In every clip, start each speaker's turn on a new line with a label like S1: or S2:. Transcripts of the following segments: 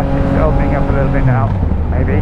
S1: Right, it's opening up a little bit now. Maybe.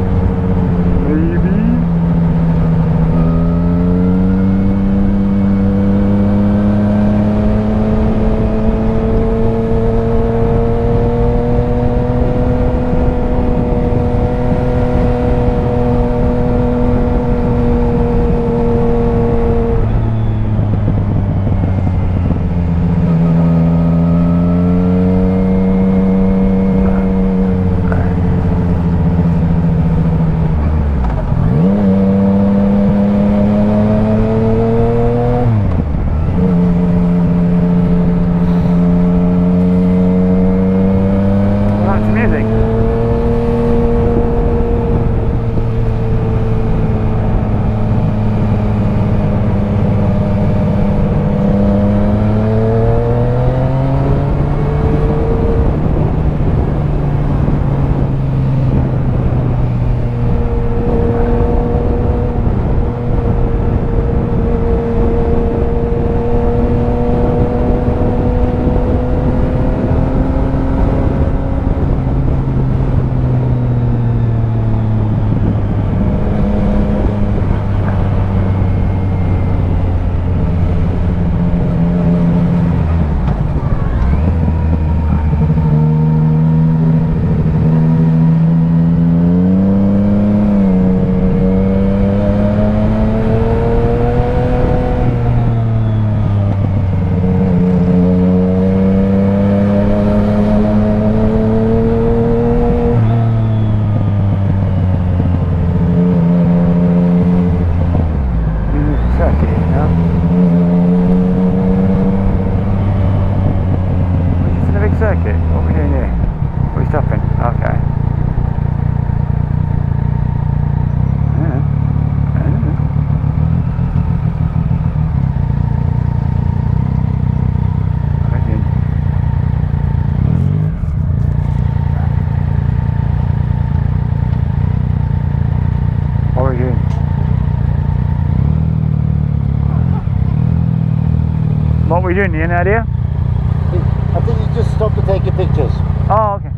S1: What were you doing? You any idea?
S2: I think you just stopped to take your pictures.
S1: Oh, okay.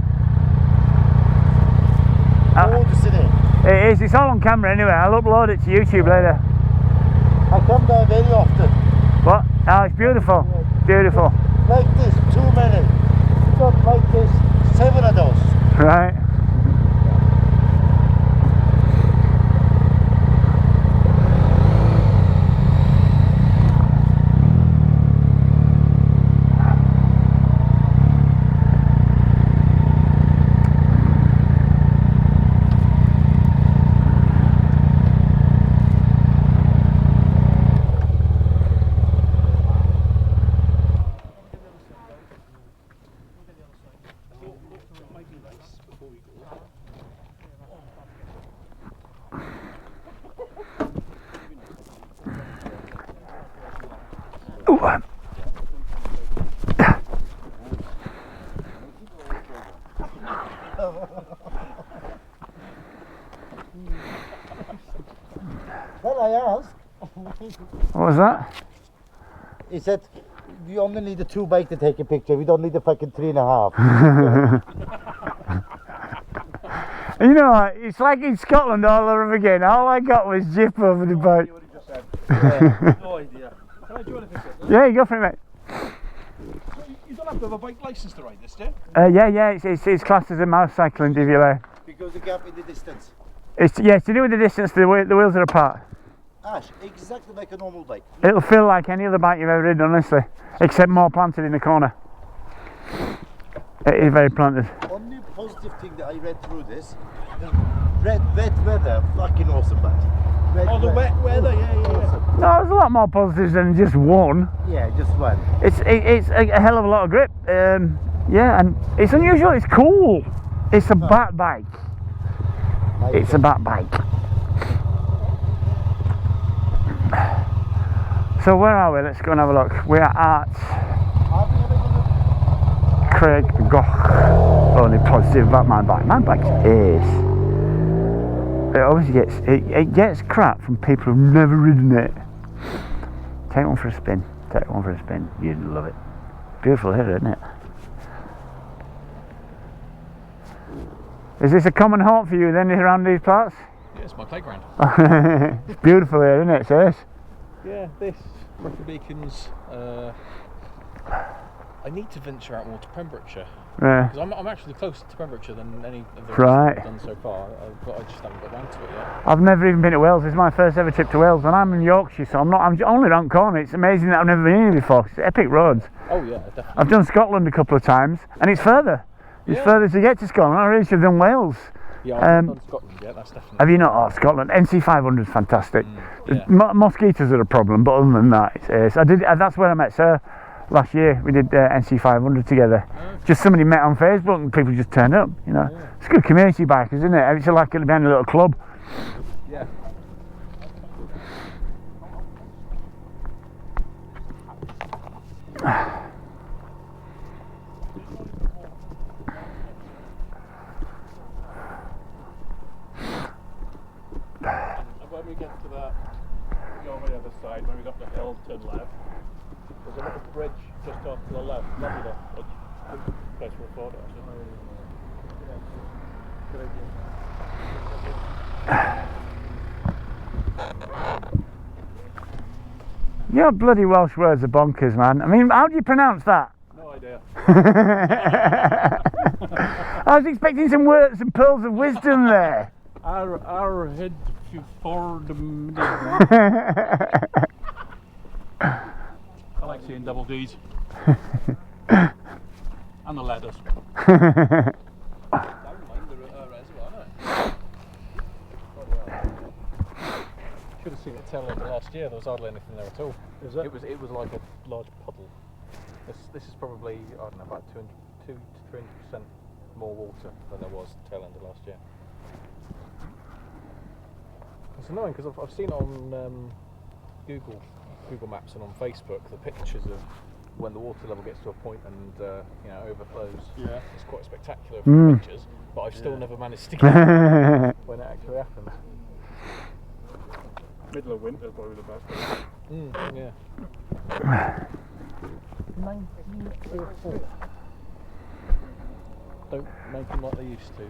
S2: Gorgeous, isn't it?
S1: It is. It's all on camera anyway. I'll upload it to YouTube later.
S2: I come there very often.
S1: What? Oh, it's beautiful. Beautiful.
S2: Like this, too many. Not like this, 7 of those.
S1: Right.
S2: Well, I asked.
S1: What was that?
S2: He said, we only need a 2 bike to take a picture. We don't need a fucking 3.5.
S1: You know, it's like in Scotland all over again. All I got was Jip over the boat.
S2: Yeah.
S3: No idea. Can I join a picture?
S1: Yeah, you go for it, mate.
S3: So you don't have to have a bike licence to ride this, do you?
S1: Yeah, it's classed as a motorcycling DVLA.
S2: Because the gap in the distance.
S1: It's to do with the distance. The wheels are apart.
S2: Ash, exactly like a normal bike.
S1: It'll feel like any other bike you've ever ridden, honestly, except more planted in the corner. It is very planted.
S2: Only positive thing that I read through this, the wet weather, fucking awesome bike.
S3: Oh, the wet weather, yeah.
S2: Awesome.
S1: No, there's a lot more positives than just one.
S2: Yeah, just one.
S1: It's a hell of a lot of grip. Yeah, and it's unusual. It's cool. It's a bat bike. It's a bat bike. So where are we? Let's go and have a look. We are at Craig Goch. Only positive about my bike. My bike's ace. It always gets crap from people who've never ridden it. Take one for a spin. Take one for a spin. You'd love it. Beautiful here, isn't it? Is this a common haunt for you then around these parts?
S3: Yeah, it's my playground.
S1: It's beautiful here, isn't it, sis?
S3: Yeah, this. Rocky Beacons. I need to venture out more to Pembrokeshire.
S1: Yeah.
S3: Because I'm actually closer to Pembrokeshire than any of the
S1: Right.
S3: I've done so far. But I just haven't got round to it yet.
S1: I've never even been to Wales. This is my first ever trip to Wales, and I'm in Yorkshire, so I'm only around the corner. It's amazing that I've never been here before. It's epic roads.
S3: Oh yeah, definitely.
S1: I've done Scotland a couple of times, and it's further. It's
S3: Yeah.
S1: further to get to Scotland. I really should have done Wales.
S3: Yeah, I've not done Scotland yet. That's definitely.
S1: Have you not? Oh, Scotland. NC 500 is fantastic.
S3: Yeah.
S1: Mosquitoes are a problem, but other than that, it's ace. That's where I met Sir last year. We did NC 500 together. Just somebody met on Facebook, and people just turned up. You know, it's good community bikers, isn't it? It's like being a little club.
S3: Yeah.
S4: And when we get to that, on the other side, when we got the hill to the left, there's a little bridge just off to the left. Lovely little bridge. Good place for a photo, actually. Good idea.
S1: Your bloody Welsh words are bonkers, man. I mean, how do you pronounce that?
S4: No idea.
S1: I was expecting some words, some pearls of wisdom there.
S4: Our head for the middle. I like seeing double D's. And the letters.
S3: Should have seen it tail end last year. There was hardly anything there at all.
S4: Is it?
S3: It was like a large puddle. This is probably, I don't know, about 2 to 300% more water than there was tail end of last year. It's annoying because I've seen it on Google Maps and on Facebook the pictures of when the water level gets to a point and overflows.
S4: Yeah.
S3: It's quite spectacular for the pictures, but I've still never managed to get it when it actually happens.
S4: Middle of winter is probably the best.
S3: Yeah.
S4: 1904.
S3: Don't make them like they used to.